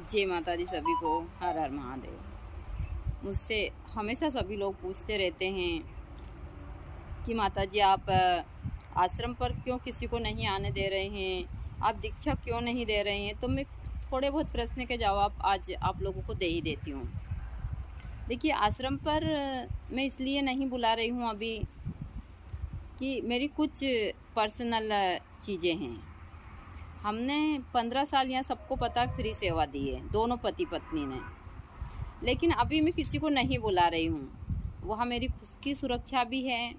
जय माता दी सभी को। हर हर महादेव। मुझसे हमेशा सभी लोग पूछते रहते हैं कि माता जी आप आश्रम पर क्यों किसी को नहीं आने दे रहे हैं, आप दीक्षा क्यों नहीं दे रहे हैं। तो मैं थोड़े बहुत प्रश्न के जवाब आज आप लोगों को दे ही देती हूँ। देखिए, आश्रम पर मैं इसलिए नहीं बुला रही हूँ अभी कि मेरी कुछ पर्सनल चीज़ें हैं। हमने 15 साल यहाँ सबको पता फ्री सेवा दी है, दोनों पति पत्नी ने। लेकिन अभी मैं किसी को नहीं बुला रही हूँ, वहाँ मेरी खुद की सुरक्षा भी है।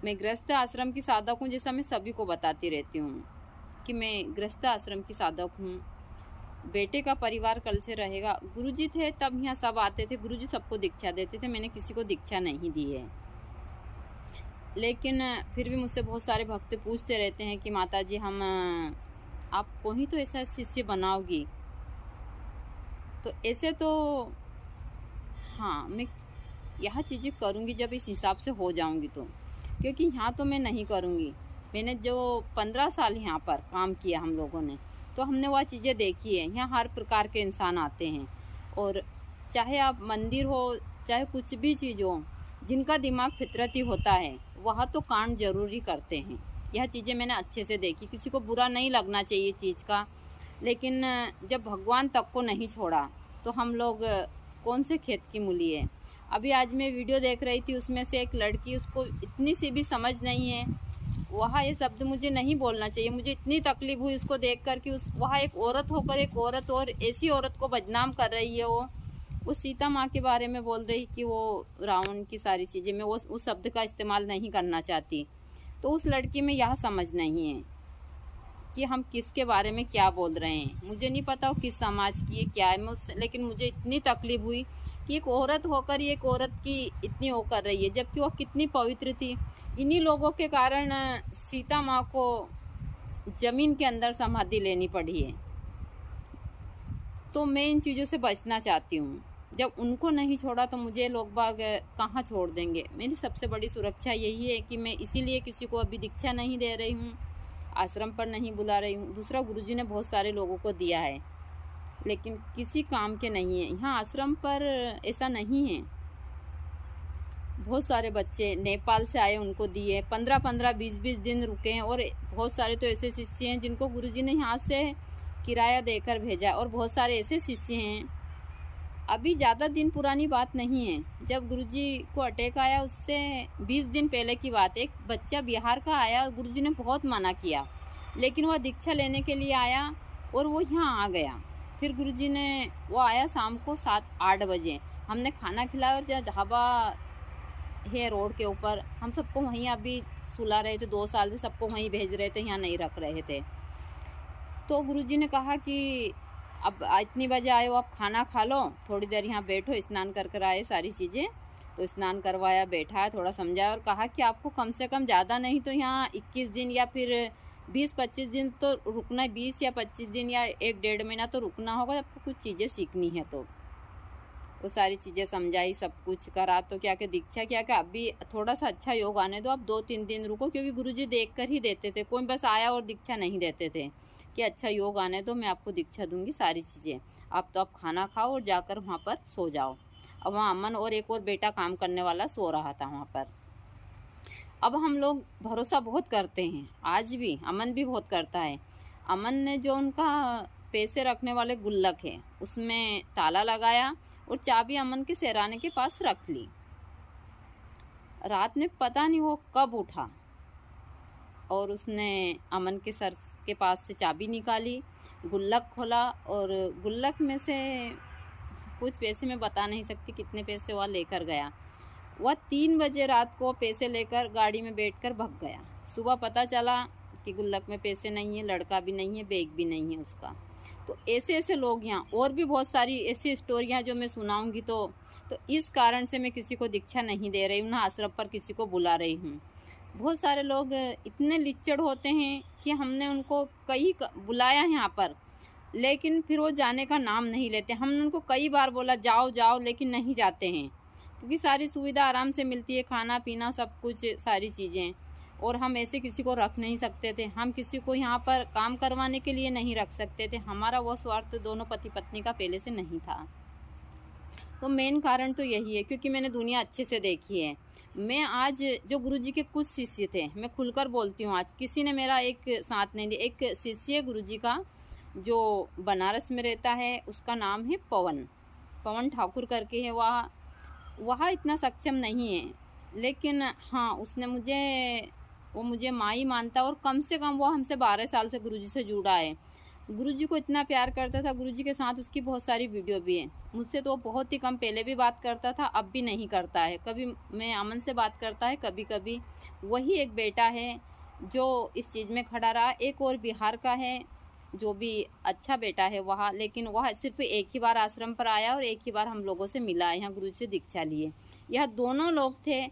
मैं गृहस्थ आश्रम की साधक हूँ, जैसा मैं सभी को बताती रहती हूँ कि मैं गृहस्थ आश्रम की साधक हूँ। बेटे का परिवार कल से रहेगा। गुरुजी थे तब यहाँ सब आते थे, गुरुजी सबको दीक्षा देते थे, मैंने किसी को दीक्षा नहीं दी है। लेकिन फिर भी मुझसे बहुत सारे भक्त पूछते रहते हैं कि माता जी हम आपको ही तो ऐसा शिष्य बनाओगी। तो ऐसे तो हाँ, मैं यह चीज़ें करूँगी जब इस हिसाब से हो जाऊँगी तो, क्योंकि यहाँ तो मैं नहीं करूँगी। मैंने जो 15 साल यहाँ पर काम किया हम लोगों ने, तो हमने वह चीज़ें देखी है। यहाँ हर प्रकार के इंसान आते हैं, और चाहे आप मंदिर हो चाहे कुछ भी चीज़ हो, जिनका दिमाग फितरती होता है वह तो कांड जरूरी करते हैं। यह चीज़ें मैंने अच्छे से देखी। किसी को बुरा नहीं लगना चाहिए चीज़ का, लेकिन जब भगवान तक को नहीं छोड़ा तो हम लोग कौन से खेत की मूली है। अभी आज मैं वीडियो देख रही थी, उसमें से एक लड़की, उसको इतनी सी भी समझ नहीं है। वह ये शब्द मुझे नहीं बोलना चाहिए, मुझे इतनी तकलीफ हुई उसको देख कर कि वह एक औरत होकर एक औरत और ऐसी औरत को बदनाम कर रही है। वो सीता माँ के बारे में बोल रही कि वो रावण की सारी चीज़ें, मैं वो उस शब्द का इस्तेमाल नहीं करना चाहती। तो उस लड़की में यह समझ नहीं है कि हम किसके बारे में क्या बोल रहे हैं। मुझे नहीं पता वो किस समाज की है क्या है, लेकिन मुझे इतनी तकलीफ हुई कि एक औरत होकर ये एक औरत की इतनी वो कर रही है, जबकि वो कितनी पवित्र थी। इन्हीं लोगों के कारण सीता माँ को जमीन के अंदर समाधि लेनी पड़ी है। तो मैं इन चीज़ों से बचना चाहती हूँ। जब उनको नहीं छोड़ा तो मुझे लोग बाग कहाँ छोड़ देंगे। मेरी सबसे बड़ी सुरक्षा यही है कि मैं इसीलिए किसी को अभी दीक्षा नहीं दे रही हूँ, आश्रम पर नहीं बुला रही हूँ। दूसरा, गुरुजी ने बहुत सारे लोगों को दिया है, लेकिन किसी काम के नहीं है। यहाँ आश्रम पर ऐसा नहीं है। बहुत सारे बच्चे नेपाल से आए, उनको दिए, 15-15 20-20 दिन रुके हैं। और बहुत सारे तो ऐसे शिष्य हैं जिनको गुरुजी ने यहाँ से किराया देकर भेजा, और बहुत सारे ऐसे शिष्य हैं। अभी ज़्यादा दिन पुरानी बात नहीं है, जब गुरुजी को अटैक आया उससे 20 दिन पहले की बात। एक बच्चा बिहार का आया, गुरुजी ने बहुत मना किया, लेकिन वह दीक्षा लेने के लिए आया और वो यहाँ आ गया। फिर गुरुजी ने, वो आया शाम को 7-8 बजे, हमने खाना खिलाया, और जहाँ ढाबा है रोड के ऊपर, हम सबको वहीं अभी सुला रहे थे। 2 साल से सबको वहीं भेज रहे थे, यहाँ नहीं रख रहे थे। तो गुरुजी ने कहा कि अब इतनी बजे आए हो, आप खाना खा लो, थोड़ी देर यहाँ बैठो, स्नान कर कर आए सारी चीज़ें। तो स्नान करवाया, बैठाया, थोड़ा समझाया और कहा कि आपको कम से कम ज़्यादा नहीं तो यहाँ 21 दिन या फिर 20-25 दिन तो रुकना है। 20 या 25 दिन या 1-1.5 महीना तो रुकना होगा, आपको कुछ चीज़ें सीखनी है। तो वो सारी चीज़ें समझाई, सब कुछ करा। तो क्या कि दीक्षा क्या कि अभी थोड़ा सा अच्छा योग आने दो, आप 2-3 दिन रुको, क्योंकि गुरुजी देख कर ही देते थे। कोई बस आया और दीक्षा नहीं देते थे कि अच्छा योग आने दो, मैं आपको दीक्षा दूंगी सारी चीज़ें। आप तो आप खाना खाओ और जाकर वहाँ पर सो जाओ। अब वहाँ अमन और एक और बेटा काम करने वाला सो रहा था वहाँ पर। अब हम लोग भरोसा बहुत करते हैं, आज भी अमन भी बहुत करता है। अमन ने जो उनका पैसे रखने वाले गुल्लक है उसमें ताला लगाया और चाबी अमन के सिरहाने के पास रख ली। रात में पता नहीं वो कब उठा और उसने अमन के सर के पास से चाबी निकाली, गुल्लक खोला, और गुल्लक में से कुछ पैसे मैं बता नहीं सकती कितने पैसे वह लेकर गया। वह 3 बजे रात को पैसे लेकर गाड़ी में बैठकर भग गया। सुबह पता चला कि गुल्लक में पैसे नहीं है, लड़का भी नहीं है, बैग भी नहीं है उसका। तो ऐसे ऐसे लोग यहाँ, और भी बहुत सारी ऐसी स्टोरियाँ जो मैं सुनाऊंगी। तो इस कारण से मैं किसी को दीक्षा नहीं दे रही हूँ, ना आश्रम पर किसी को बुला रही हूँ। बहुत सारे लोग इतने लिच्चड़ होते हैं कि हमने उनको कई बुलाया यहाँ पर, लेकिन फिर वो जाने का नाम नहीं लेते। हमने उनको कई बार बोला जाओ जाओ, लेकिन नहीं जाते हैं, क्योंकि सारी सुविधा आराम से मिलती है, खाना पीना सब कुछ सारी चीज़ें। और हम ऐसे किसी को रख नहीं सकते थे। हम किसी को यहाँ पर काम करवाने के लिए नहीं रख सकते थे। हमारा वो स्वार्थ दोनों पति पत्नी का पहले से नहीं था। तो मेन कारण तो यही है, क्योंकि मैंने दुनिया अच्छे से देखी है। मैं आज जो गुरुजी के कुछ शिष्य थे, मैं खुलकर बोलती हूँ, आज किसी ने मेरा एक साथ नहीं दिया। एक शिष्य गुरुजी का जो बनारस में रहता है, उसका नाम है पवन ठाकुर करके है। वह इतना सक्षम नहीं है, लेकिन हाँ उसने मुझे माँ ही मानता, और कम से कम वो हमसे 12 साल से गुरुजी से जुड़ा है। गुरुजी को इतना प्यार करता था। गुरुजी के साथ उसकी बहुत सारी वीडियो भी है। मुझसे तो बहुत ही कम पहले भी बात करता था, अब भी नहीं करता है। कभी मैं अमन से बात करता है, कभी कभी। वही एक बेटा है जो इस चीज़ में खड़ा रहा। एक और बिहार का है जो भी अच्छा बेटा है वहाँ, लेकिन वह सिर्फ एक ही बार आश्रम पर आया और एक ही बार हम लोगों से मिला है, यहाँ गुरुजी से दीक्षा लिए। यह दोनों लोग थे।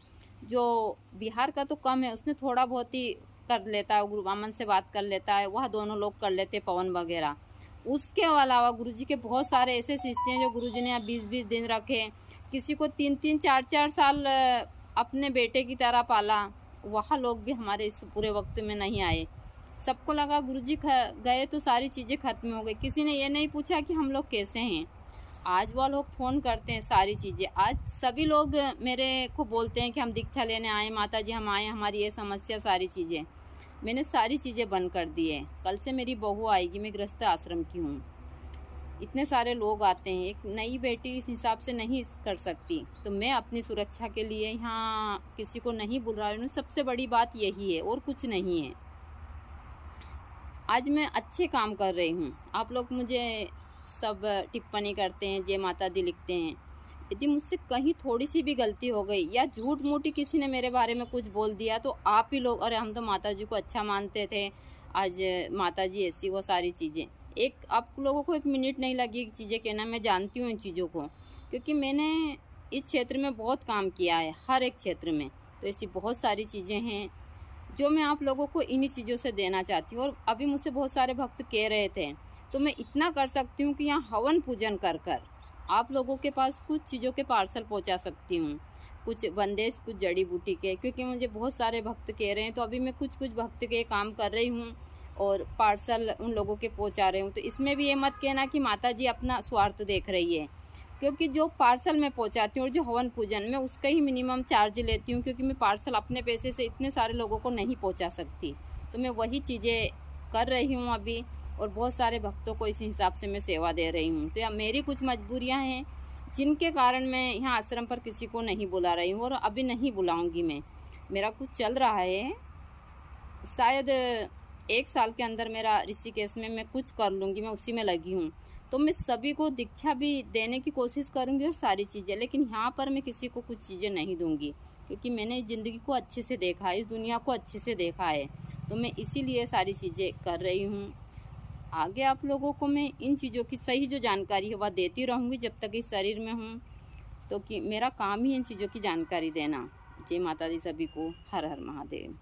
जो बिहार का तो कम है, उसने थोड़ा बहुत ही कर लेता है, गुरु अमन से बात कर लेता है, वह दोनों लोग कर लेते पवन वगैरह। उसके अलावा गुरुजी के बहुत सारे ऐसे शिष्य हैं जो गुरुजी ने 20-20 दिन रखे। किसी को 3-3, 4-4 साल अपने बेटे की तरह पाला। वह लोग भी हमारे इस पूरे वक्त में नहीं आए। सबको लगा गुरुजी गए तो सारी चीज़ें खत्म हो गई। किसी ने ये नहीं पूछा कि हम लोग कैसे हैं। आज वह लोग फ़ोन करते हैं सारी चीज़ें। आज सभी लोग मेरे को बोलते हैं कि हम दीक्षा लेने आए, माता जी हम आए, हमारी ये समस्या, सारी चीज़ें। मैंने सारी चीज़ें बंद कर दी है। कल से मेरी बहू आएगी, मैं गृहस्थ आश्रम की हूँ। इतने सारे लोग आते हैं, एक नई बेटी इस हिसाब से नहीं कर सकती। तो मैं अपनी सुरक्षा के लिए यहाँ किसी को नहीं बुला रही हूँ। सबसे बड़ी बात यही है, और कुछ नहीं है। आज मैं अच्छे काम कर रही हूँ। आप लोग मुझे सब टिप्पणी करते हैं, जय माता दी लिखते हैं। यदि मुझसे कहीं थोड़ी सी भी गलती हो गई या झूठ मूठी किसी ने मेरे बारे में कुछ बोल दिया, तो आप ही लोग, अरे हम तो माता जी को अच्छा मानते थे, आज माता जी ऐसी, वो सारी चीज़ें। आप लोगों को 1 मिनट नहीं लगी चीज़ें कहना। मैं जानती हूँ इन चीज़ों को, क्योंकि मैंने इस क्षेत्र में बहुत काम किया है, हर एक क्षेत्र में। तो ऐसी बहुत सारी चीज़ें हैं जो मैं आप लोगों को इन्हीं चीज़ों से देना चाहती हूँ। और अभी मुझसे बहुत सारे भक्त कह रहे थे, तो मैं इतना कर सकती हूँ कि यहाँ हवन पूजन कर आप लोगों के पास कुछ चीज़ों के पार्सल पहुँचा सकती हूँ, कुछ बंदेज, कुछ जड़ी बूटी के, क्योंकि मुझे बहुत सारे भक्त कह रहे हैं। तो अभी मैं कुछ भक्त के काम कर रही हूँ और पार्सल उन लोगों के पहुँचा रही हूँ। तो इसमें भी ये मत कहना कि माता जी अपना स्वार्थ देख रही है, क्योंकि जो पार्सल मैं पहुँचाती हूँ और जो हवन पूजन, मैं उसका ही मिनिमम चार्ज लेती हूँ, क्योंकि मैं पार्सल अपने पैसे से इतने सारे लोगों को नहीं पहुँचा सकती। तो मैं वही चीज़ें कर रही हूँ अभी, और बहुत सारे भक्तों को इस हिसाब से मैं सेवा दे रही हूँ। तो या मेरी कुछ मजबूरियाँ हैं जिनके कारण मैं यहाँ आश्रम पर किसी को नहीं बुला रही हूँ, और अभी नहीं बुलाऊँगी मैं। मेरा कुछ चल रहा है, शायद 1 साल के अंदर मेरा ऋषिकेश में मैं कुछ कर लूँगी, मैं उसी में लगी हूँ। तो मैं सभी को दीक्षा भी देने की कोशिश करूँगी और सारी चीज़ें, लेकिन यहाँ पर मैं किसी को कुछ चीज़ें नहीं दूँगी, क्योंकि मैंने ज़िंदगी को अच्छे से देखा है, इस दुनिया को अच्छे से देखा है। तो मैं इसीलिए सारी चीज़ें कर रही हूँ। आगे आप लोगों को मैं इन चीज़ों की सही जो जानकारी है वह देती रहूँगी जब तक इस शरीर में हूँ। तो कि मेरा काम ही इन चीज़ों की जानकारी देना। जय माता दी सभी को। हर हर महादेव।